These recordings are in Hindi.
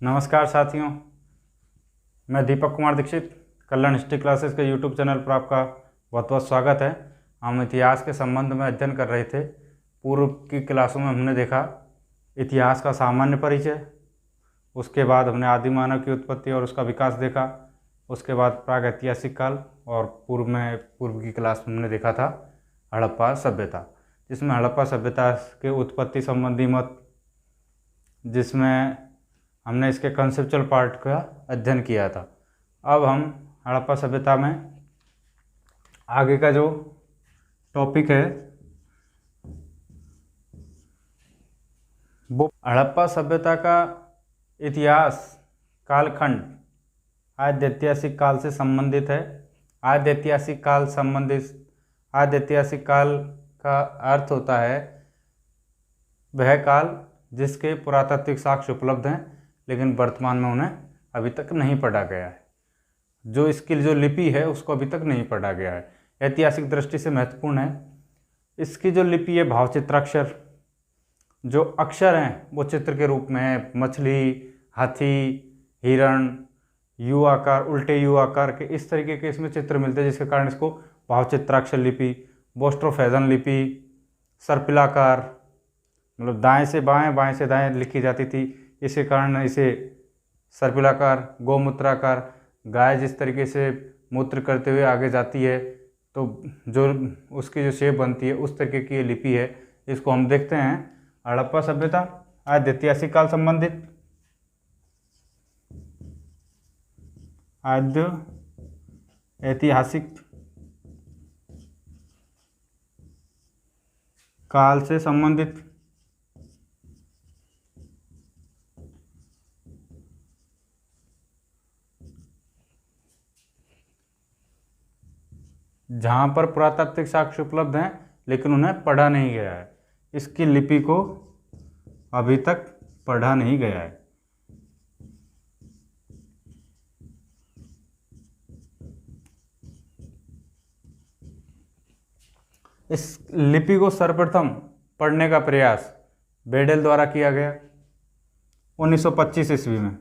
नमस्कार साथियों, मैं दीपक कुमार दीक्षित। कल्याण हिस्ट्री क्लासेस के यूट्यूब चैनल पर आपका बहुत बहुत स्वागत है। हम इतिहास के संबंध में अध्ययन कर रहे थे। पूर्व की क्लासों में हमने देखा इतिहास का सामान्य परिचय, उसके बाद हमने आदि मानव की उत्पत्ति और उसका विकास देखा, उसके बाद प्रागैतिहासिक काल, और पूर्व की क्लास में हमने देखा था हड़प्पा सभ्यता, जिसमें हड़प्पा सभ्यता के उत्पत्ति संबंधी मत, जिसमें हमने इसके कंसेप्चुअल पार्ट का अध्ययन किया था। अब हम हड़प्पा सभ्यता में आगे का जो टॉपिक है वो हड़प्पा सभ्यता का इतिहास कालखंड आद्य ऐतिहासिक काल से संबंधित है। आद्य ऐतिहासिक काल का अर्थ होता है वह काल जिसके पुरातात्विक साक्ष्य उपलब्ध हैं लेकिन वर्तमान में उन्हें अभी तक नहीं पढ़ा गया है। जो इसकी जो लिपि है उसको अभी तक नहीं पढ़ा गया है। ऐतिहासिक दृष्टि से महत्वपूर्ण है। इसकी जो लिपि है भावचित्राक्षर, जो अक्षर हैं वो चित्र के रूप में है। मछली, हाथी, हिरण, यू आकार, उल्टे यू आकार के इस तरीके के इसमें चित्र मिलते हैं, जिसके कारण इसको भावचित्राक्षर लिपि, बोस्ट्रोफेजन लिपि, सर्पिलाकार, मतलब दाएं से बाएं बाएं से दाएं लिखी जाती थी, इसी कारण इसे सर्पिलाकार, गोमूत्राकार, गाय जिस तरीके से मूत्र करते हुए आगे जाती है तो जो उसकी जो शेप बनती है उस तरीके की ये लिपि है। इसको हम देखते हैं। हड़प्पा सभ्यता आद्य ऐतिहासिक काल संबंधित, आद्य ऐतिहासिक काल से संबंधित जहाँ पर पुरातात्विक साक्ष्य उपलब्ध हैं लेकिन उन्हें पढ़ा नहीं गया है। इसकी लिपि को अभी तक पढ़ा नहीं गया है। इस लिपि को सर्वप्रथम पढ़ने का प्रयास बेडेल द्वारा किया गया 1925 ईस्वी में।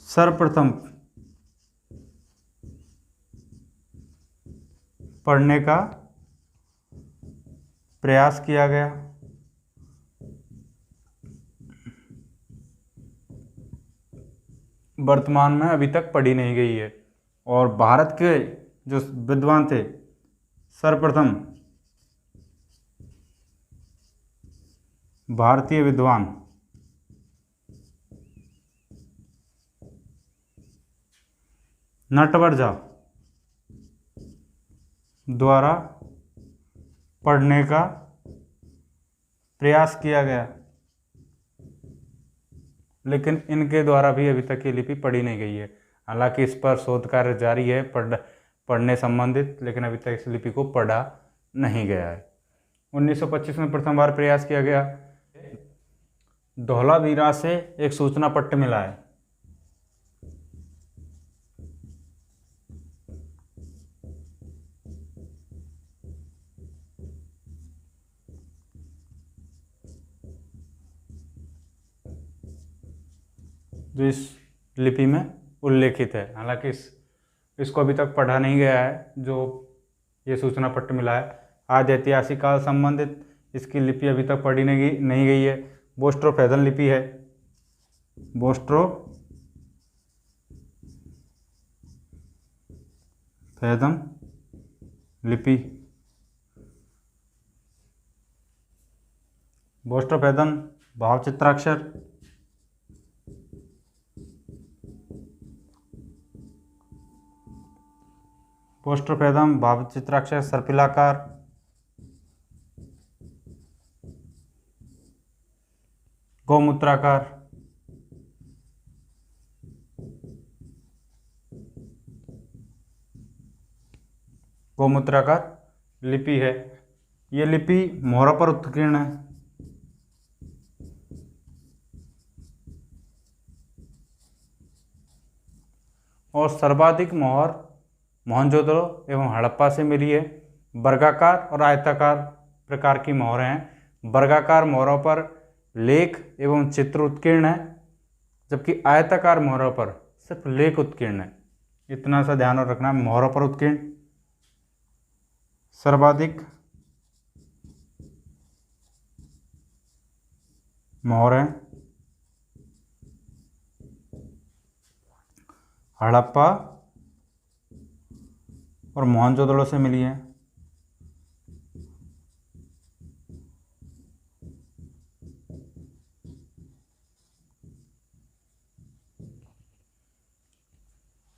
सर्वप्रथम पढ़ने का प्रयास किया गया। वर्तमान में अभी तक पढ़ी नहीं गई है। और भारत के जो विद्वान थे, सर्वप्रथम भारतीय विद्वान नटवरजा द्वारा पढ़ने का प्रयास किया गया, लेकिन इनके द्वारा भी अभी तक ये लिपि पढ़ी नहीं गई है। हालांकि इस पर शोध कार्य जारी है पढ़ने संबंधित, लेकिन अभी तक इस लिपि को पढ़ा नहीं गया है। 1925 में प्रथम बार प्रयास किया गया। धौलावीरा से एक सूचना पट्ट मिला है। जो इस लिपि में उल्लेखित है, हालांकि इसको अभी तक पढ़ा नहीं गया है। जो ये सूचना पट्ट मिला है आद्य ऐतिहासिक काल संबंधित, इसकी लिपि अभी तक पढ़ी नहीं गई है। बोस्ट्रोफेजन लिपि है। बोस्ट्रोफेजन लिपि, बोस्ट्रोफेजन भावचित्राक्षर, बोस्ट्रोफेजन भावचित्राक्षर, सर्पिलाकार, गोमूत्राकार, लिपि है। ये लिपि मोहरा पर उत्कीर्ण है। और सर्वाधिक मोहर मोहनजोदड़ो एवं हड़प्पा से मिली है। वर्गाकार और आयताकार प्रकार की मोहरें हैं। वर्गाकार मोहरों पर लेख एवं चित्र उत्कीर्ण है, जबकि आयताकार मोहरों पर सिर्फ लेख उत्कीर्ण है। इतना सा ध्यान रखना, मोहरों पर उत्कीर्ण। सर्वाधिक मोहरें हड़प्पा और मोहनजोदड़ो से मिली है।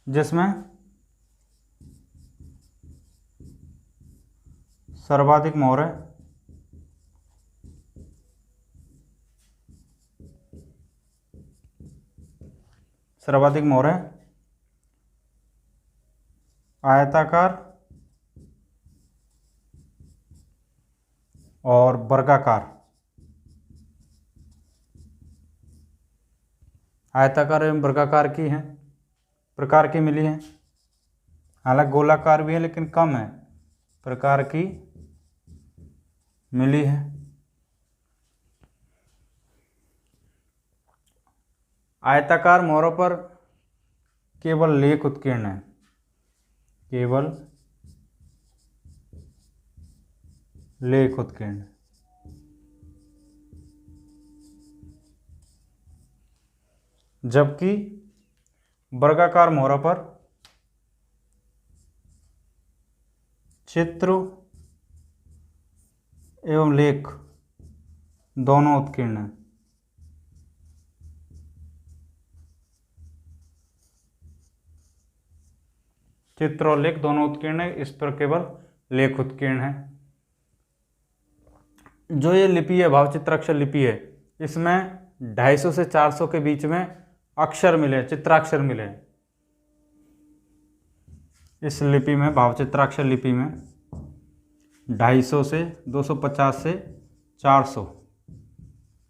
जिसमें सर्वाधिक मोहरें आयताकार और वर्गाकार, आयताकार एवं वर्गाकार की हैं, प्रकार की मिली हैं। हालांकि गोलाकार भी है लेकिन कम है, प्रकार की मिली है। आयताकार मोहरों पर केवल लेख उत्कीर्ण है, केवल लेख उत्कीर्ण। जबकि वर्गाकार मोहरों पर चित्र एवं लेख दोनों उत्कीर्ण हैं। चित्र और लेख दोनों उत्कीर्ण है, इस पर केवल लेख उत्कीर्ण है। जो ये लिपि है, भावचित्राक्षर लिपि है, इसमें 250 से 400 के बीच में अक्षर मिले, चित्राक्षर मिले। इस लिपि में, भावचित्राक्षर लिपि में 250 से 250 से 400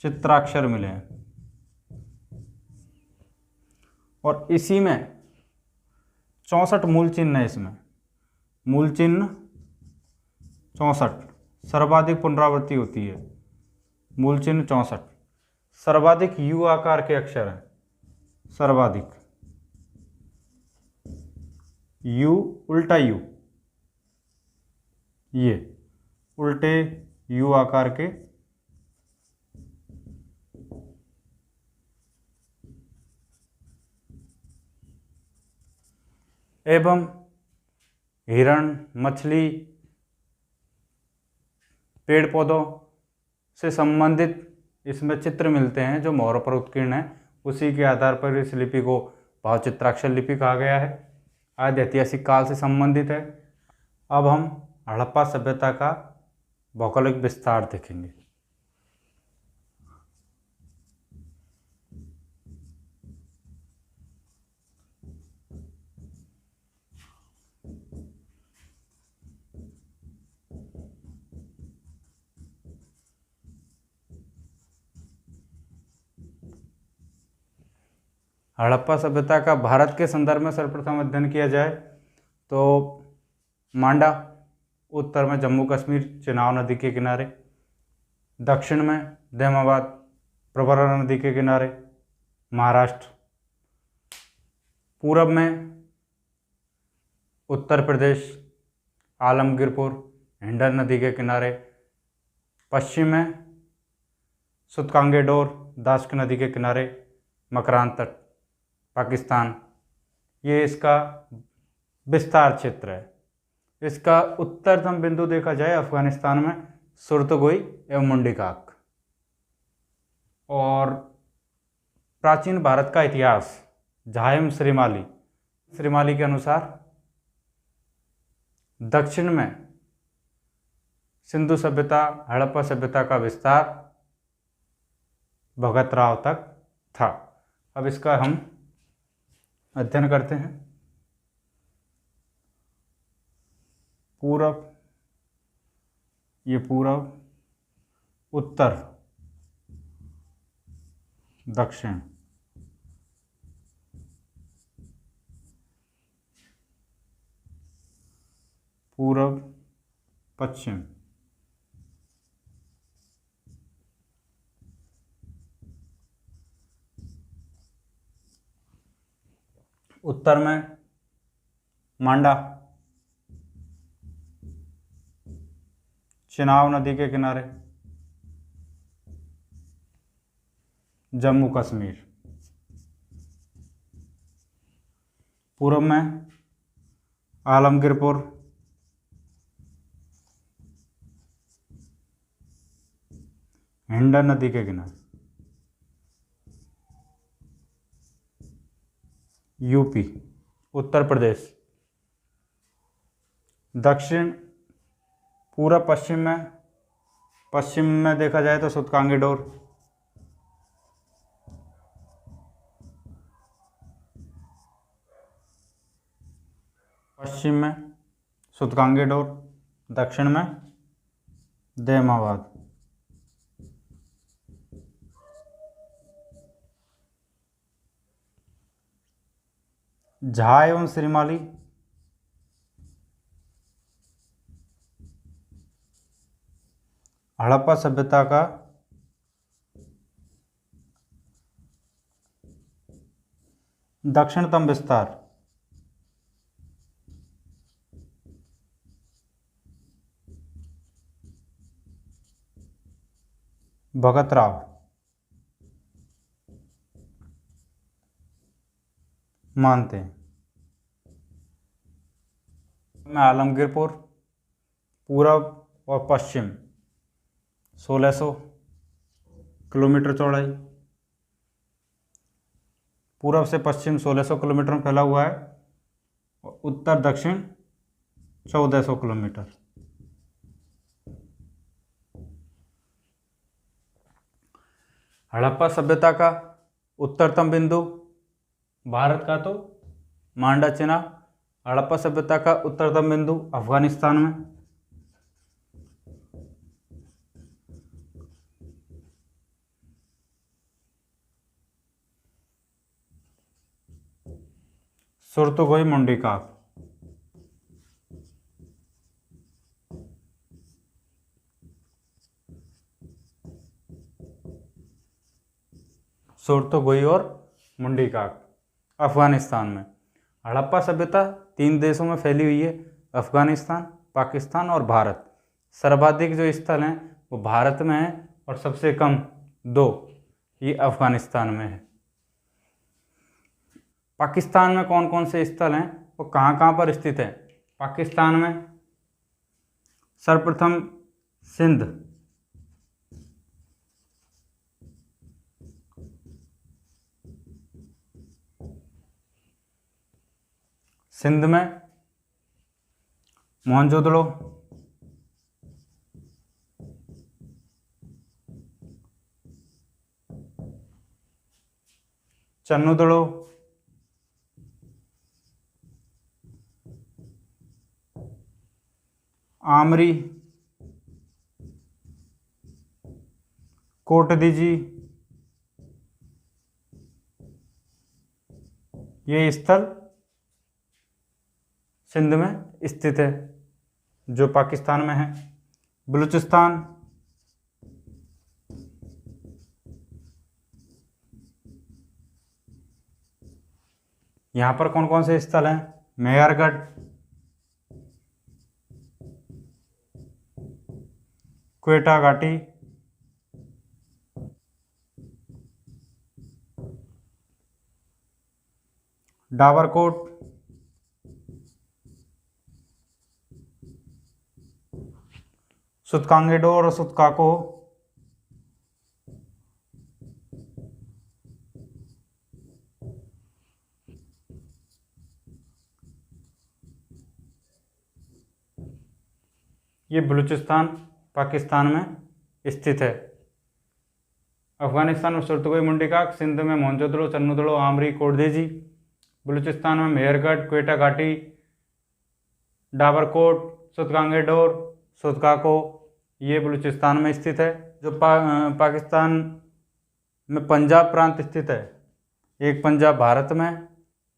चित्राक्षर मिले हैं। और इसी में 64 मूल चिन्ह है। इसमें मूल चिन्ह 64, सर्वाधिक पुनरावृत्ति होती है। मूल चिन्ह 64, सर्वाधिक यू आकार के अक्षर हैं। सर्वाधिक यू, उल्टा यू, ये उल्टे यू आकार के एवं हिरण, मछली, पेड़ पौधों से संबंधित इसमें चित्र मिलते हैं जो मोहरों पर उत्कीर्ण है। उसी के आधार पर इस लिपि को भावचित्राक्षर लिपि कहा गया है। आदि ऐतिहासिक काल से संबंधित है। अब हम हड़प्पा सभ्यता का भौगोलिक विस्तार देखेंगे। हड़प्पा सभ्यता का भारत के संदर्भ में सर्वप्रथम अध्ययन किया जाए तो मांडा, उत्तर में जम्मू कश्मीर चिनाब नदी के किनारे, दक्षिण में धैमाबाद प्रवरा नदी के किनारे महाराष्ट्र, पूरब में उत्तर प्रदेश आलमगीरपुर हिंडन नदी के किनारे, पश्चिम में सुतकांगेडोर दाश्क नदी के किनारे मकरान तट पाकिस्तान। ये इसका विस्तार क्षेत्र है। इसका उत्तरतम बिंदु देखा जाए अफगानिस्तान में सुरतगोई एवं मुंडीकाक। और प्राचीन भारत का इतिहास झायम श्रीमाली के अनुसार दक्षिण में सिंधु सभ्यता हड़प्पा सभ्यता का विस्तार भगत राव तक था। अब इसका हम अध्ययन करते हैं। पूरब, ये पूरब, उत्तर, दक्षिण, पूर्व पश्चिम। उत्तर में मांडा, चिनाब नदी के किनारे, जम्मू कश्मीर। पूर्व में आलमगीरपुर, हिंडन नदी के किनारे, यूपी। उत्तर प्रदेश। दक्षिण पूर्व पश्चिम में देखा जाए तो सूतकांगी डोर, पश्चिम में सूतकांगी डोर, दक्षिण में देमाबाद। झार एवं श्रीमाली, हड़प्पा सभ्यता का दक्षिणतम विस्तार, भगतराव मानते हैं। में आलमगीरपुर, पूर्व और पश्चिम 1600 किलोमीटर चौड़ाई, पूर्व से पश्चिम 1600 किलोमीटर में फैला हुआ है और उत्तर दक्षिण 1400 किलोमीटर। हड़प्पा सभ्यता का उत्तरतम बिंदु भारत का तो मांडा चिनाब, हड़प्पा सभ्यता का उत्तरतम बिंदु अफगानिस्तान में। सुरतगोई मुंडीकाक, सुरतगोई और मुंडीकाक अफगानिस्तान में। हड़प्पा सभ्यता 3 देशों में फैली हुई है, अफगानिस्तान, पाकिस्तान और भारत। सर्वाधिक जो स्थल हैं वो भारत में है और सबसे कम 2 ये अफगानिस्तान में है। पाकिस्तान में कौन कौन से स्थल हैं, वो कहाँ पर स्थित है? पाकिस्तान में सर्वप्रथम सिंध, सिंध में मोहनजोदड़ो, चन्नूदड़ो, आमरी, कोटदीजी, ये स्थल सिंध में स्थित है जो पाकिस्तान में है। बलूचिस्तान, यहाँ पर कौन कौन से स्थल हैं? मेहरगढ़, क्वेटा घाटी, डाबरकोट, सूतकांगी डोर और सूतकाको, ये बलूचिस्तान पाकिस्तान में स्थित है। अफगानिस्तान में सुरतगोई मुंडीकाक, सिंध में मोहनजोदड़ो, चन्नूदड़ो, आमरी, कोटदीजी, बलूचिस्तान में मेहरगढ़, क्वेटा घाटी, डाबरकोट, सूतकांगी डोर, सूतकाको, ये बलूचिस्तान में स्थित है। जो पाकिस्तान में पंजाब प्रांत स्थित है, एक पंजाब भारत में,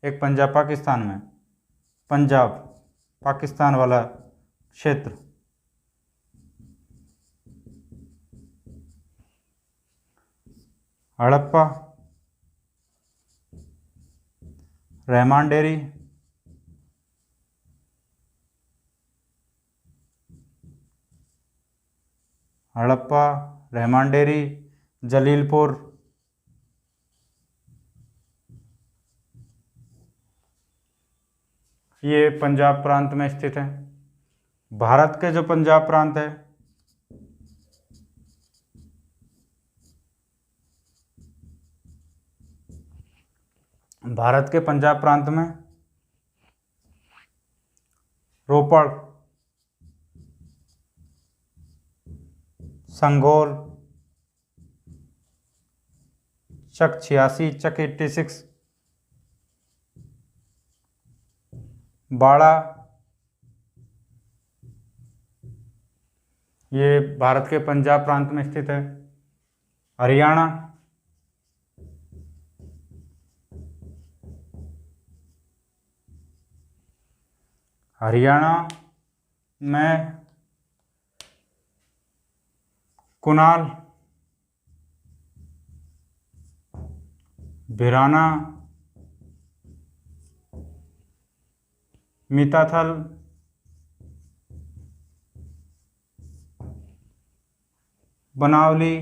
एक पंजाब पाकिस्तान में। पंजाब पाकिस्तान वाला क्षेत्र। हड़प्पा, रहमान डेरी, हड़प्पा, रहमान डेरी, जलीलपुर, ये पंजाब प्रांत में स्थित है। भारत के जो पंजाब प्रांत है, भारत के पंजाब प्रांत में रोपड़, संगोल, चक 86, चक 86, बाड़ा, ये भारत के पंजाब प्रांत में स्थित है। हरियाणा, हरियाणा में कुनाल, भिराना, मीताथल, बनावली,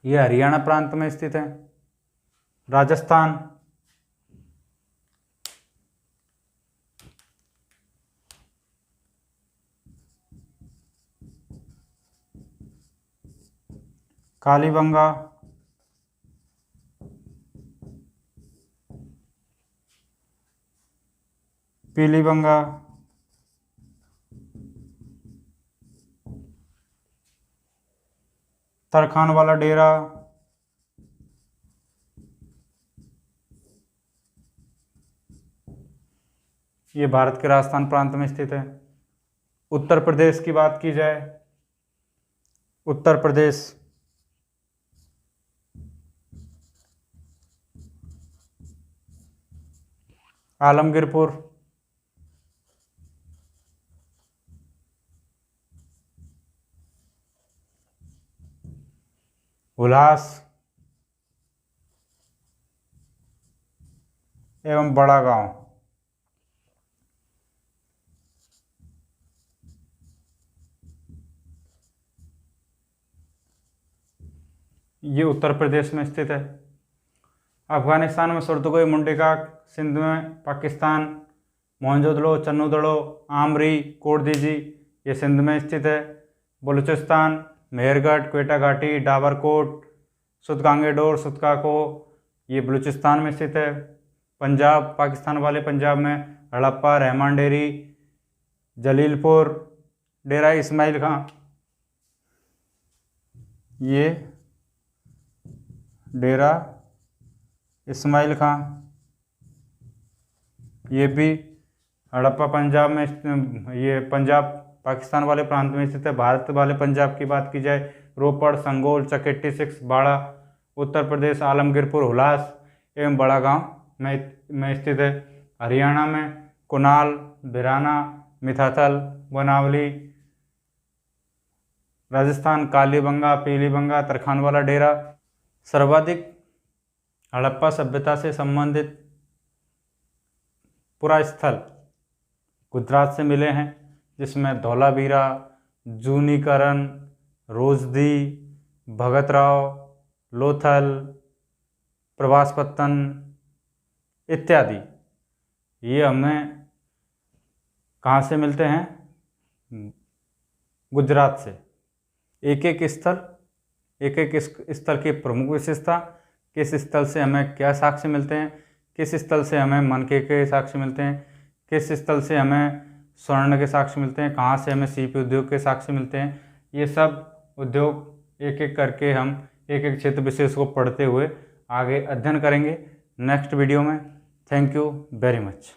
ये हरियाणा प्रांत में स्थित है। राजस्थान, कालीबंगा, पीलीबंगा, तरखान वाला डेरा, ये भारत के राजस्थान प्रांत में स्थित है। उत्तर प्रदेश की बात की जाए, उत्तर प्रदेश, आलमगीरपुर, उल्लास एवं बड़ा गांव। ये उत्तर प्रदेश में स्थित है। अफगानिस्तान में सुरतगोई, मुंडिका, सिंध में पाकिस्तान, मोहनजोदड़ो, चन्नूदड़ो, आमरी, कोटदीजी, ये सिंध में स्थित है। बलूचिस्तान, मेहरगढ़, क्वेटा घाटी, डाबरकोट, सुतगांगेडोर, सुतकाको, ये बलूचिस्तान में स्थित है। पंजाब, पाकिस्तान वाले पंजाब में हड़प्पा, रहमान डेरी, जलीलपुर, डेरा इस्माइल खां, ये डेरा इस्माइल खां, ये भी हड़प्पा पंजाब में, ये पंजाब पाकिस्तान वाले प्रांत में स्थित है। भारत वाले पंजाब की बात की जाए, रोपड़, संगोल, चक 86, बाड़ा। उत्तर प्रदेश, आलमगीरपुर, हुलास एवं बड़ा गांव में स्थित है। हरियाणा में कुनाल, भिराना, मिथाथल, बनावली। राजस्थान, कालीबंगा, पीलीबंगा, तरखानवाला डेरा। सर्वाधिक हड़प्पा सभ्यता से संबंधित पुरा स्थल गुजरात से मिले हैं, जिसमें धौलावीरा, जूनीकरण, रोजदी, भगतराव, लोथल, प्रभासपत्तन इत्यादि। ये हमें कहाँ से मिलते हैं? गुजरात से। एक एक स्थल की प्रमुख विशेषता, किस स्थल से हमें क्या साक्ष्य मिलते हैं, किस स्थल से हमें मनके के साक्ष्य मिलते हैं, किस स्थल से हमें स्वर्ण के साक्ष्य मिलते हैं, कहाँ से हमें सीप उद्योग के साक्ष्य मिलते हैं। ये सब उद्योग एक एक करके हम एक एक क्षेत्र विशेष को पढ़ते हुए आगे अध्ययन करेंगे नेक्स्ट वीडियो में। Thank you very much.